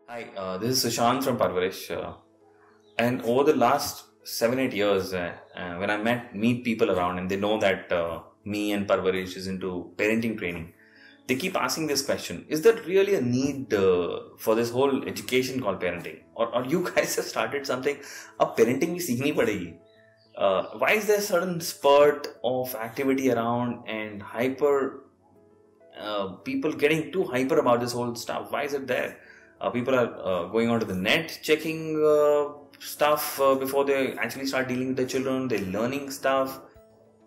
Hi, this is Sushant from Parvarish. And over the last 7-8 years, when I meet people around and they know that me and Parvarish is into parenting training, they keep asking this question: is there really a need for this whole education called parenting, or you guys have started something? अब parenting भी सीखनी पड़ेगी. Why is there a certain spurt of activity around and people getting too hyper about this whole stuff? Why is it there? People are going onto the net, checking stuff before they actually start dealing with their children. They're learning stuff.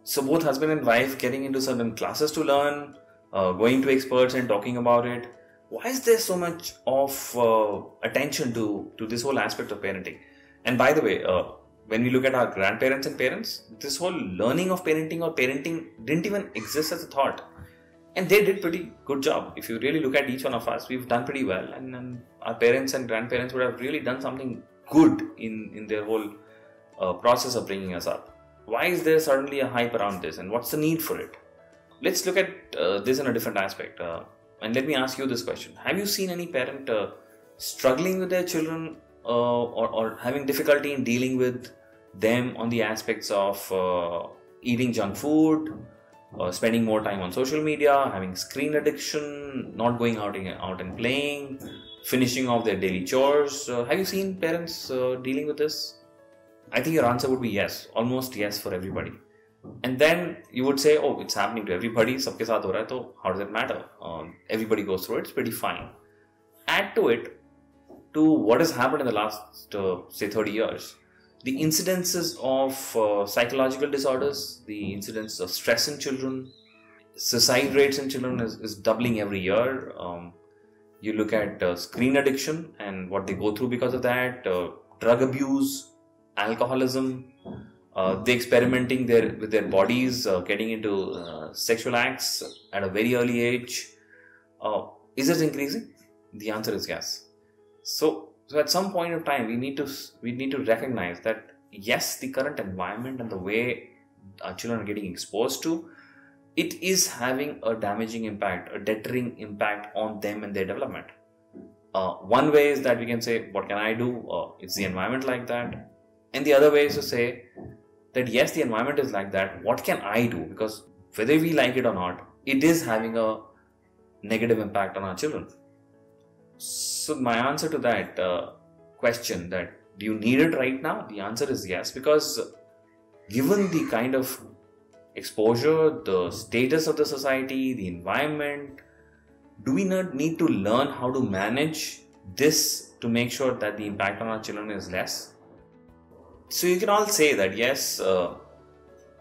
So both husband and wife getting into certain classes to learn, going to experts and talking about it. Why is there so much of attention to this whole aspect of parenting? And by the way, when we look at our grandparents and parents, this whole learning of parenting or parenting didn't even exist as a thought. And they did pretty good job. If you really look at each one of us, we've done pretty well. And our parents and grandparents would have really done something good in their whole process of bringing us up. Why is there suddenly a hype around this? And what's the need for it? Let's look at this in a different aspect. And let me ask you this question. Have you seen any parent struggling with their children or having difficulty in dealing with them on the aspects of eating junk food, spending more time on social media, having screen addiction, not going out and playing, finishing off their daily chores? Have you seen parents dealing with this? I think your answer would be yes, almost yes for everybody. And then you would say, oh, it's happening to everybody, sabke saath ho raha hai, to how does it matter? Everybody goes through it, it's pretty fine. Add to it, to what has happened in the last, say, 30 years. The incidences of psychological disorders, the incidence of stress in children, suicide rates in children is doubling every year. You look at screen addiction and what they go through because of that, drug abuse, alcoholism, they experimenting with their bodies, getting into sexual acts at a very early age. Is it increasing? The answer is yes. So at some point of time, we need to recognize that yes, the current environment and the way our children are getting exposed to, it is having a damaging impact, a deterring impact on them and their development. One way is that we can say, what can I do? It's the environment like that. And the other way is to say that yes, the environment is like that. What can I do? Because whether we like it or not, it is having a negative impact on our children. So my answer to that question, that do you need it right now? The answer is yes, because given the kind of exposure, the status of the society, the environment, do we not need to learn how to manage this to make sure that the impact on our children is less? So you can all say that yes,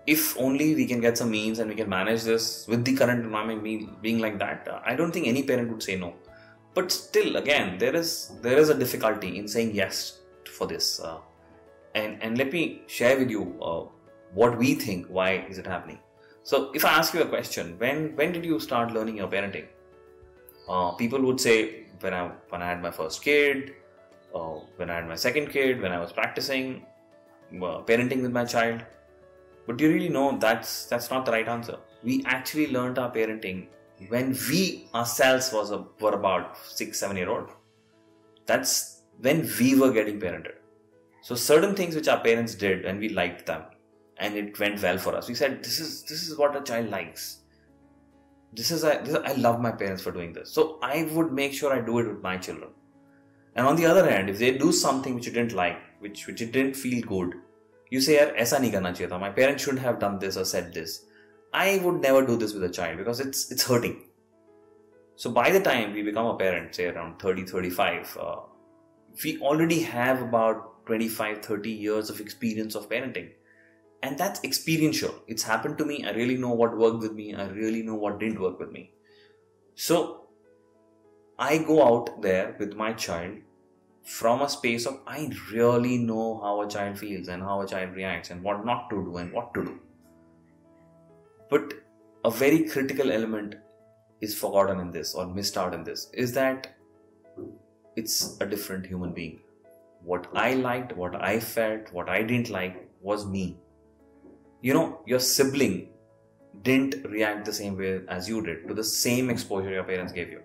if only we can get some means and we can manage this with the current environment being like that, I don't think any parent would say no. But still, again, there is a difficulty in saying yes for this. And let me share with you what we think, why is it happening. So if I ask you a question, when did you start learning your parenting? People would say when I had my first kid, when I had my second kid, when I was practicing parenting with my child. But do you really know that's not the right answer? We actually learned our parenting when we ourselves were about 6-7 year old. That's when we were getting parented. So certain things which our parents did and we liked them and it went well for us, we said this is what a child likes. I love my parents for doing this, so I would make sure I do it with my children. And on the other hand, if they do something which you didn't like, which you didn't feel good, you say, yaar, aisa nahi karna chahiye tha, my parents shouldn't have done this or said this. I would never do this with a child because it's hurting. So by the time we become a parent, say around 30-35, we already have about 25-30 years of experience of parenting. And that's experiential. It's happened to me. I really know what worked with me. I really know what didn't work with me. So I go out there with my child from a space of I really know how a child feels and how a child reacts and what not to do and what to do. But a very critical element is forgotten in this or missed out in this, is that it's a different human being. What I liked, what I felt, what I didn't like was me. You know, your sibling didn't react the same way as you did to the same exposure your parents gave you.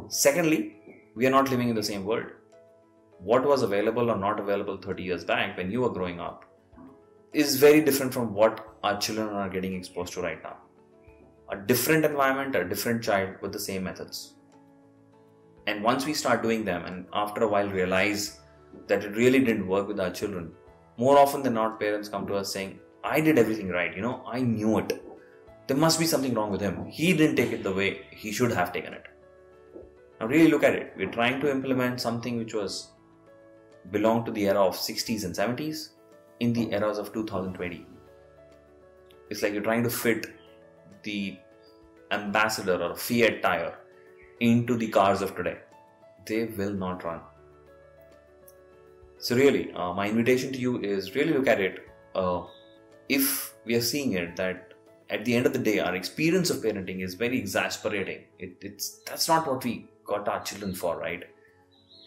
Secondly, We are not living in the same world. What was available or not available 30 years back when you were growing up is very different from what our children are getting exposed to right now. A different environment, a different child with the same methods. And once we start doing them and after a while realize that it really didn't work with our children, more often than not, parents come to us saying, I did everything right, I knew it. There must be something wrong with him. He didn't take it the way he should have taken it. Now really look at it. We're trying to implement something which belonged to the era of 60s and 70s in the eras of 2020. It's like you're trying to fit the Ambassador or Fiat tire into the cars of today. They will not run. So really, my invitation to you is really look at it. If we are seeing it that at the end of the day, our experience of parenting is very exasperating. That's not what we got our children for, right?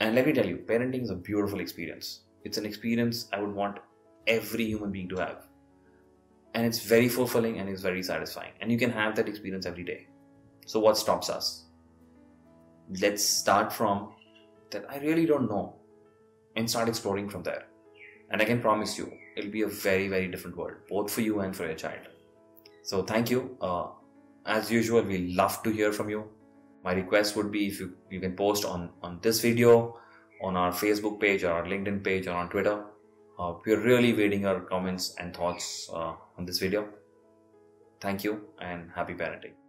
And let me tell you, parenting is a beautiful experience. It's an experience I would want every human being to have. And it's very fulfilling and it's very satisfying. And you can have that experience every day. So what stops us? Let's start from that I really don't know and start exploring from there. And I can promise you, it'll be a very, very different world, both for you and for your child. So thank you. As usual, we love to hear from you. My request would be if you can post on this video, on our Facebook page or our LinkedIn page or on Twitter. We're really waiting your comments and thoughts on this video. Thank you and happy parenting.